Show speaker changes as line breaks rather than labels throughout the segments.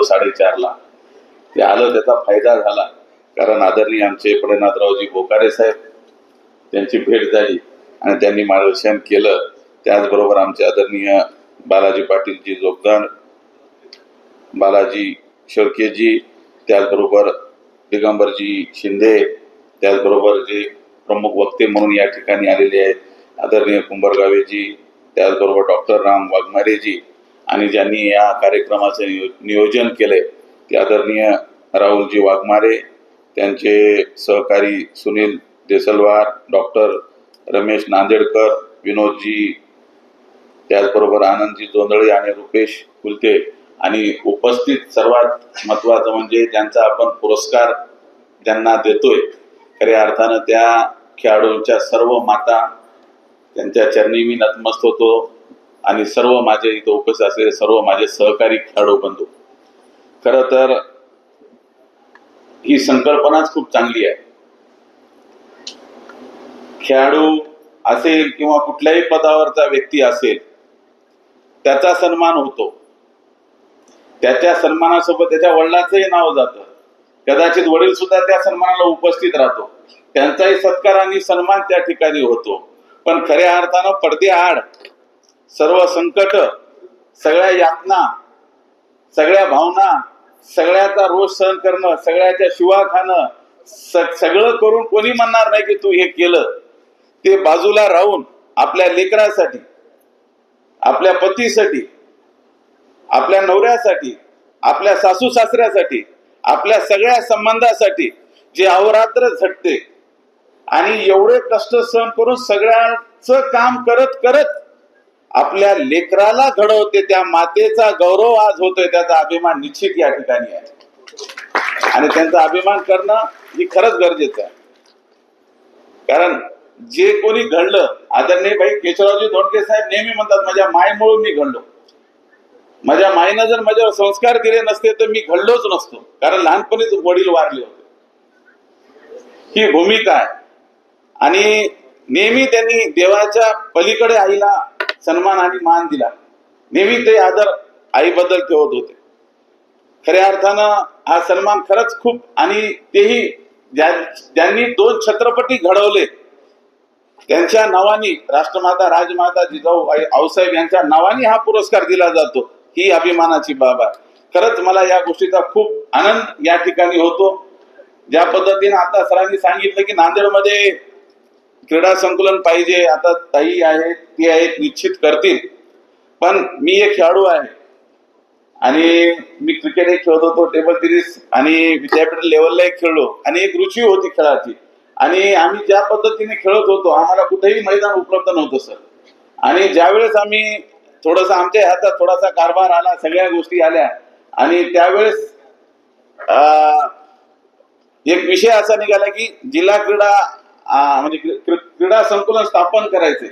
4:30ला ते आलं, त्याचा फायदा झाला. कारण आदरणीय आमचे प्रणनाथरावजी बोकारे साहेब त्यांची भेट झाली आणि त्यांनी मार्गदर्शन केलं. त्याचबरोबर आमचे आदरणीय बालाजी पाटीलजी जोगदार, बालाजी शेळकेजी, त्याचबरोबर दिगंबरजी शिंदे, त्याचबरोबर जे प्रमुख वक्ते म्हणून या ठिकाणी आलेले आहेत आदरणीय कुंभरगावेजी, त्याचबरोबर डॉक्टर राम वाघमारेजी, आणि ज्यांनी या कार्यक्रमाचे नियोजन केले ते आदरणीय राहुलजी वाघमारे, त्यांचे सहकारी सुनील देसलवार, डॉक्टर रमेश नांदेडकर, विनोदजी, त्याचबरोबर आनंदजी जोंधळे आणि रुपेश कुलते. आणि उपस्थित सर्वात महत्वाचं म्हणजे ज्यांचा आपण पुरस्कार ज्यांना देतोय, खऱ्या अर्थानं त्या खेळाडूंच्या सर्व माता, त्यांच्या चरणी मी नतमस्त होतो. आणि सर्व माझे इथं उपस्थित असलेले सर्व माझे सहकारी खेळाडू बंधू, खरं तर ही संकल्पनाच खूप चांगली आहे. खेळाडू असेल किंवा कुठल्याही पदावरचा व्यक्ती असेल, त्याचा सन्मान होतो. त्याच्या सन्मानासोबत त्याच्या वडिलांचंही नाव जातं. कदाचित वडील सुद्धा त्या सन्मानाला उपस्थित राहतो, त्यांचाही सत्कार आणि सन्मान त्या ठिकाणी होतो. पण खऱ्या अर्थानं पडद्याआड सर्व संकट, सगळ्या यातना, सगळ्या भावना, सगळ्याचा रोष सहन करणं, सगळ्याच्या शिवा खाणं, सगळं करून कोणी म्हणणार नाही की तू हे केलं. ते बाजूला राहून आपल्या लेकरासाठी, आपल्या पतीसाठी, आपल्या नवऱ्यासाठी, आपल्या सासू सासऱ्यासाठी, आपल्या सगळ्या संबंधासाठी जे अहोरात्र झटते आणि एवढे कष्ट सहन करून सगळ्यांचं काम करत करत आपल्या लेकराला घडवते, त्या मातेचा गौरव आज होतोय. त्याचा अभिमान निश्चित या ठिकाणी आहे आणि त्यांचा अभिमान करणं ही खरंच गरजेचं आहे. कारण जे कोणी घडलं, आदरणीय भाई केशवरावजी धोंडके साहेब नेहमी म्हणतात, माझ्या मायमुळे मी घडलो. माझ्या माईनं जर माझ्यावर संस्कार दिले नसते तर मी घडलोच नसतो, कारण लहानपणीच वडील वारले होते. ही भूमिका आहे. आणि नेहमी त्यांनी देवाच्या पलीकडे आईला सन्मान आणि मान दिला. नेहमी ते आदर आईबद्दल ठेवत होते. खऱ्या अर्थानं हा सन्मान खरंच खूप, आणि तेही ज्यांनी 2 छत्रपती घडवले त्यांच्या नावानी, राष्ट्रमाता राजमाता जिजाऊ आऊसाहेब यांच्या नावानी हा पुरस्कार दिला जातो. ही अभिमानाची बाब आहे. खरंच मला या गोष्टीचा खूप आनंद या ठिकाणी होतो. ज्या पद्धतीने आता सरांनी सांगितलं की नांदेडमध्ये क्रीडा संकुलन पाहिजे, आता ताई आहेत, ती आहेत, निश्चित करतील. पण मी एक खेळाडू आहे आणि मी क्रिकेट खेळत होतो, टेबल टेनिस आणि विद्यापीठ लेवलला खेळलो आणि एक रुची होती खेळाची. आणि आम्ही ज्या पद्धतीने खेळत होतो, आम्हाला कुठेही मैदान उपलब्ध नव्हतं सर. आणि ज्यावेळेस आम्ही थोडंसं आमच्या हातात थोडासा कारभार आला, सगळ्या गोष्टी आल्या, आणि त्यावेळेस एक विषय असा निघाला की जिल्हा क्रीडा म्हणजे क्रीडा संकुलन स्थापन करायचे.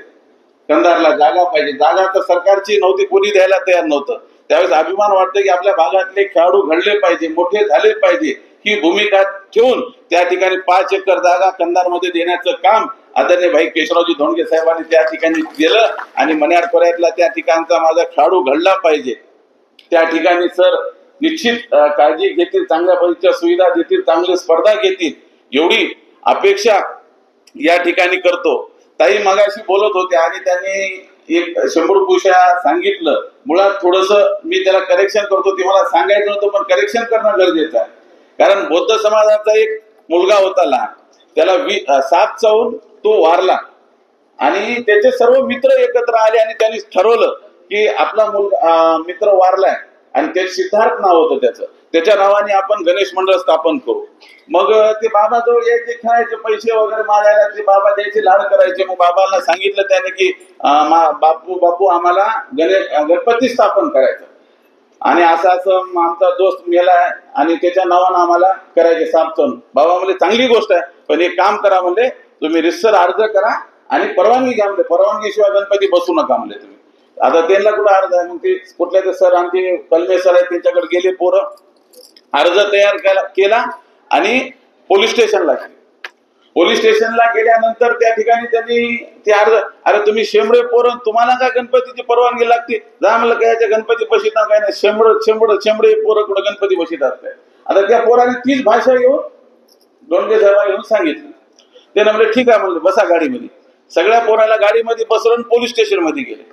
कंधारला जागा पाहिजे. जागा तर सरकारची नव्हती, कोणी द्यायला तयार नव्हतं. त्यावेळेस अभिमान वाटतं की आपल्या भागातले खेळाडू घडले पाहिजे, मोठे झाले पाहिजे, ही भूमिका ठेवून त्या ठिकाणी 5 एकर जागा कंधारमध्ये देण्याचं काम आदरणीय भाई केशवरावजी धोंडके साहेबांनी त्या ठिकाणी केलं. आणि मण्यार खोऱ्यातला त्या ठिकाणचा माझा खेळाडू घडला पाहिजे. त्या ठिकाणी सर निश्चित काळजी घेतील, चांगल्या पद्धतीच्या सुविधा देतील, चांगली स्पर्धा घेतील, एवढी अपेक्षा या ठिकाणी करतो. ताई मगाशी बोलत होते आणि त्यांनी एक 100 पुष्या सांगितलं. मुळात थोडस मी त्याला करेक्शन करतो, ते मला सांगायचं नव्हतं पण करेक्शन करणं गरजेचं आहे. कारण बौद्ध समाजाचा एक मुलगा होता लहान, त्याला साप चावून तो वारला आणि त्याचे सर्व मित्र एकत्र आले आणि त्यांनी ठरवलं की आपला मुलगा मित्र वारलाय आणि ते सिद्धार्थ नाव होतं त्याचं, त्याच्या नावाने आपण गणेश मंडळ स्थापन करू. मग ते बाबाजवळ यायचे, खेळायचे, पैसे वगैरे मागायला, ते बाबा द्यायचे, लाड करायचे. मग बाबांना सांगितलं त्याने की बापू आम्हाला गणपती स्थापन करायचं आणि असं असं आमचा दोस्त मेलाय आणि त्याच्या नावानं आम्हाला करायचे सापचण. बाबा म्हणले चांगली गोष्ट आहे, पण एक काम करा म्हणले, तुम्ही रितसर अर्ज करा आणि परवानगी घ्या म्हणले, परवानगीशिवाय गणपती बसू नका म्हणले तुम्ही. आता त्यांना कुठं अर्ज आहे, मग ते कुठल्या ते सर आमचे कलमे सर आहेत त्यांच्याकडे गेले, पोरं अर्ज तयार केला आणि पोलीस स्टेशनला गेले. पोलीस स्टेशनला गेल्यानंतर त्या ठिकाणी त्यांनी ते अर्ज, अरे तुम्ही शेंबडे पोरं, तुम्हाला काय गणपतीची परवानगी लागते, जा म्हणलं काय गणपती बशीत ना काय नाही, शेंबडे पोरं कुठं गणपती बशीत असतात. आता त्या पोराने तीच भाषा घेऊन धोंडके साहेबांना घेऊन सांगितलं. ते म्हणले ठीक आहे म्हणले, बसा गाडीमध्ये. सगळ्या पोराला गाडीमध्ये बसवून पोलीस स्टेशन मध्ये गेले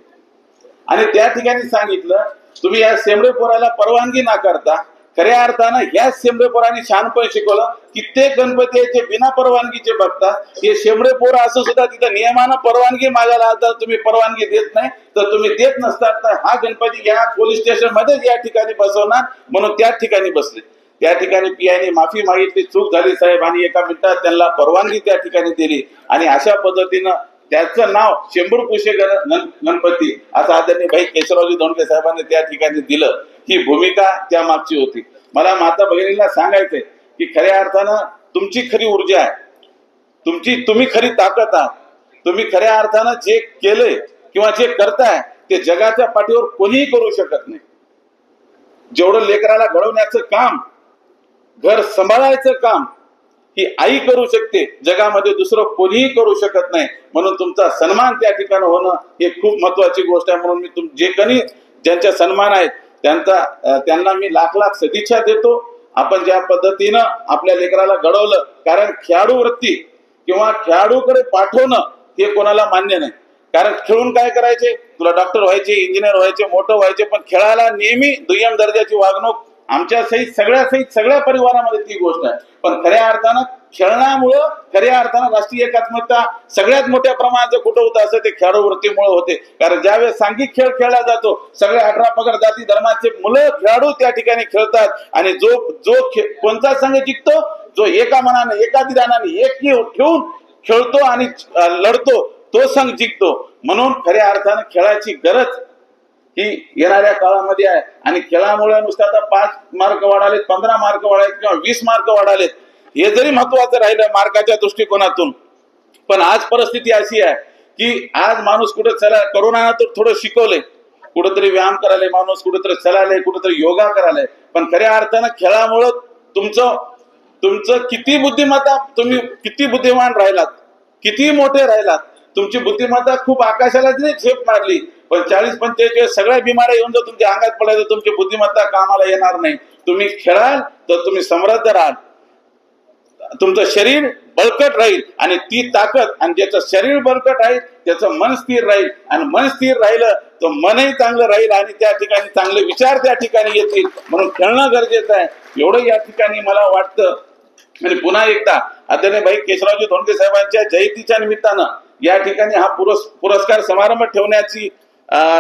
आणि त्या ठिकाणी सांगितलं तुम्ही या शेंबडे पोराला परवानगी नाकारता. खऱ्या अर्थानं ह्याच शेंबडे पोरांनी शहाणपण शिकवलं. कित्येक गणपतीचे बिना परवानगीचे बघतात. हे शेंबडे पोरं असं सुद्धा तिथं नियमानं परवानगी मागायला आता तुम्ही परवानगी देत नाही, तर तुम्ही देत नसतात तर हा गणपती या पोलीस स्टेशन मध्येच या ठिकाणी बसवणार म्हणून त्या ठिकाणी बसले. त्या ठिकाणी पीआयने माफी मागितली, चूक झाली साहेब, आणि एका मिनिटात त्यांना परवानगी त्या ठिकाणी दिली आणि अशा पद्धतीनं त्याचं नाव शेंबूर कुशेकर गणपती असं आदरणीय भाई केशवरावजी धोंडके साहेबांनी त्या ठिकाणी दिलं. ही भूमिका त्या मागची होती. मला माता भगिनीला सांगायचंय की खऱ्या अर्थानं तुमची खरी ऊर्जा आहे, तुम्ही खरी ताकद आहात. तुम्ही खऱ्या अर्थानं जे केलंय किंवा जे करताय ते जगाच्या पाठीवर कोणीही करू शकत नाही. जेवढं लेकराला घडवण्याचं काम, घर सांभाळायचं काम ही आई करू शकते, जगामध्ये दुसरं कोणीही करू शकत नाही. म्हणून तुमचा सन्मान त्या ठिकाणी होणं हे खूप महत्वाची गोष्ट आहे. म्हणून मी जे काही ज्यांच्या सन्मान आहेत त्यांना मी लाख लाख सदिच्छा देतो. आपण ज्या पद्धतीनं आपल्या लेकराला घडवलं, कारण खेळाडू वृत्ती किंवा खेळाडूकडे पाठवणं हे कोणाला मान्य नाही. कारण खेळून काय करायचे, तुला डॉक्टर व्हायचे, इंजिनियर व्हायचे, मोठं व्हायचे, पण खेळाला नेहमी दुय्यम दर्जाची वागणूक आमच्या सगळ्या परिवारामध्ये ती गोष्ट आहे. पण खऱ्या अर्थानं खेळण्यामुळं खऱ्या अर्थानं राष्ट्रीय एकात्मता सगळ्यात मोठ्या प्रमाणात कुठं होतं असं ते खेळाडू वृत्तीमुळे होते. कारण ज्यावेळेस सांघिक खेळ खेळला जातो, सगळे 18 पगड जाती धर्माचे मुलं खेळाडू त्या ठिकाणी खेळतात आणि जो कोणता संघ जिंकतो, जो एका मनाने एका विधानाने एक ठेवून खेळतो आणि लढतो तो संघ जिंकतो. म्हणून खऱ्या अर्थानं खेळाची गरज ही येणाऱ्या काळामध्ये आहे आणि खेळामुळे नुसतं आता 5 मार्क वाढालेत, 15 मार्क वाढालेत किंवा 20 मार्क वाढालेत, हे जरी महत्वाचं राहिलं मार्काच्या दृष्टिकोनातून, पण आज परिस्थिती अशी आहे की आज माणूस कुठं चला, करोनानं तर थोडं शिकवलंय, कुठंतरी व्यायाम करायला माणूस, कुठंतरी चलायला, कुठंतरी योगा करायला, पण खऱ्या अर्थानं खेळामुळं तुमचं किती बुद्धिमत्ता, तुम्ही किती बुद्धिमान राहिलात, किती मोठे राहिलात, तुमची बुद्धिमत्ता खूप आकाशाला जरी झेप मारली, पण 40-45 सगळ्या बिमाऱ्या येऊन जर तुमच्या अंगात पडायचं, तुमची बुद्धिमत्ता कामाला येणार नाही. तुम्ही खेळाल तर तुम्ही समृद्ध राहाल, तुमचं शरीर बळकट राहील आणि ती ताकद, आणि ज्याचं शरीर बळकट राहील त्याचं मन स्थिर राहील, आणि मन स्थिर राहिलं तर मनही चांगलं राहील आणि त्या ठिकाणी चांगले विचार त्या ठिकाणी येतील. म्हणून खेळणं गरजेचं आहे, एवढं या ठिकाणी मला वाटतं. आणि पुन्हा एकदा आदरणीय भाई केशवरावजी धोंडके साहेबांच्या जयंतीच्या निमित्तानं या ठिकाणी हा पुरस्कार समारंभ ठेवण्याची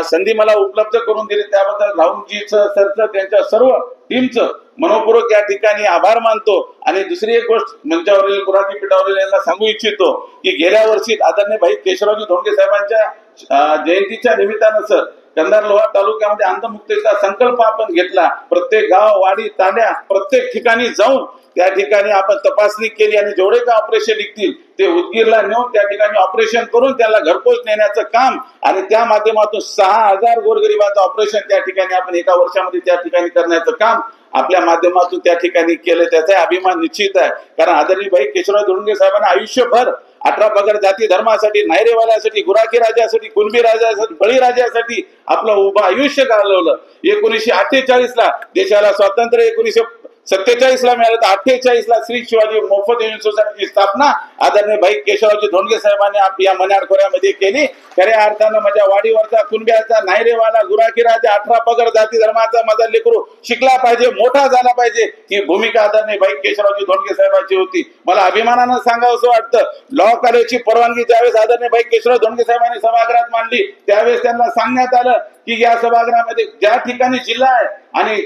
संधी मला उपलब्ध करून दिली, त्याबद्दल राहुलजीचं, सरचं, त्यांच्या सर्व टीमचं मनोपूर्वक या ठिकाणी आभार मानतो. आणि दुसरी एक गोष्ट मंचावरील गुराखी पीठावरील यांना सांगू इच्छितो की गेल्या वर्षी आदरणीय भाई केशवरावजी धोंडके साहेबांच्या जयंतीच्या निमित्तानं सर कंधार लोहार तालुक्यामध्ये अंधमुक्तीचा संकल्प आपण घेतला. प्रत्येक गाव, वाडी, तांड्या, प्रत्येक ठिकाणी जाऊन त्या ठिकाणी आपण तपासणी केली आणि जेवढे का ऑपरेशन निघतील ते उदगीरला नेऊन त्या ठिकाणी ऑपरेशन करून त्याला घरपोच नेण्याचं काम, आणि त्या माध्यमातून 6000 गोरगरिबांचं ऑपरेशन त्या ठिकाणी आपण एका वर्षामध्ये त्या ठिकाणी करण्याचं काम आपल्या माध्यमातून त्या ठिकाणी केलं. त्याचा अभिमान निश्चित आहे. कारण आदरणीय भाई केशवराव धोंडके साहेबांना आयुष्यभर 18 पगड जाती धर्मासाठी, नायरेवाल्यासाठी, गुराखी राजासाठी, कुणबी राजासाठी, बळी राजासाठी आपलं उभं आयुष्य घालवलं. 1948ला देशाला स्वातंत्र्य 1947ला मिळालं, तर 48ला श्री शिवाजी मोफत युनियन सोसायटीची स्थापना आदरणीय भाई केशवरावजी धोंडके साहेबांनी या मन्याड खोऱ्यामध्ये केली. खऱ्या अर्थानं माझ्या वाडीवरचा, कुणब्याचा, नायरेवाला, गुराखी राजा, 18 पगड जाती धर्माचा माझा लेकरू शिकला पाहिजे, मोठा झाला पाहिजे, ही भूमिका आदरणीय भाई केशवरावजी धोंडके साहेबांची होती. मला अभिमानानं सांगावं वाटतं, लॉ कॉलेजची परवानगी ज्यावेळेस आदरणीय भाई केशवराव धोंडके साहेबांनी सभागृहात मांडली, त्यावेळेस त्यांना सांगण्यात आलं की या सभागृहामध्ये ज्या ठिकाणी जिल्हा आहे आणि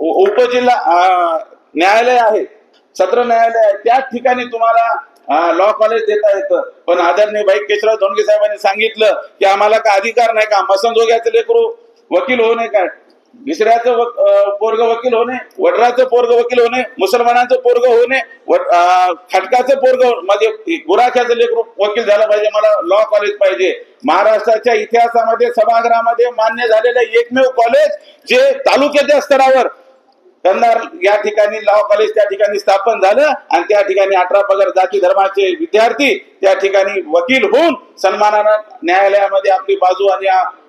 उपजिल्हा न्यायालय आहे, सत्र न्यायालय आहे, त्या ठिकाणी तुम्हाला लॉ कॉलेज देता येतं. पण आदरणीय भाई केशवराव धोंडके साहेबांनी सांगितलं की आम्हाला का अधिकार नाही का, मसंजोग्याचं लेकरू वकील होणे काय, भिसऱ्याचं पोरग वकील होणे, वडराचं पोरग वकील होणे, मुसलमानांचं पोरग होणे, खटकाचं पोरग म्हणजे गुराख्याचं लेकरू वकील झालं पाहिजे, मला लॉ कॉलेज पाहिजे. महाराष्ट्राच्या इतिहासामध्ये सभागृहामध्ये मान्य झालेलं एकमेव कॉलेज जे तालुक्याच्या स्तरावर कंधार या ठिकाणी लॉ कॉलेज त्या ठिकाणी स्थापन झालं आणि त्या ठिकाणी 18 पगड जाती धर्माचे विद्यार्थी त्या ठिकाणी वकील होऊन सन्मानानं न्यायालयामध्ये आपली बाजू आणि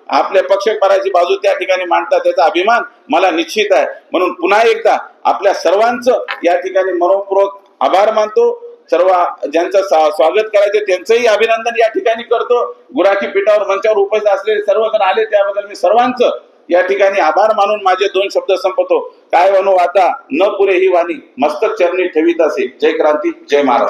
आपल्या पक्षकाराची बाजू त्या ठिकाणी मांडतात, त्याचा अभिमान मला निश्चित आहे. म्हणून पुन्हा एकदा आपल्या सर्वांचं या ठिकाणी मनोपूर्वक आभार मानतो. सर्व ज्यांचं स्वागत करायचे त्यांचंही अभिनंदन या ठिकाणी करतो. गुराखी पीठावर मंचावर उपस्थित असलेले सर्वजण आले त्याबद्दल मी सर्वांचं या ठिकाणी आभार मानून माझे 2 शब्द संपवतो. काय म्हणू आता, न पुरे ही वाणी मस्तक चरणी ठेवीत असे. जय क्रांती, जय महाराज.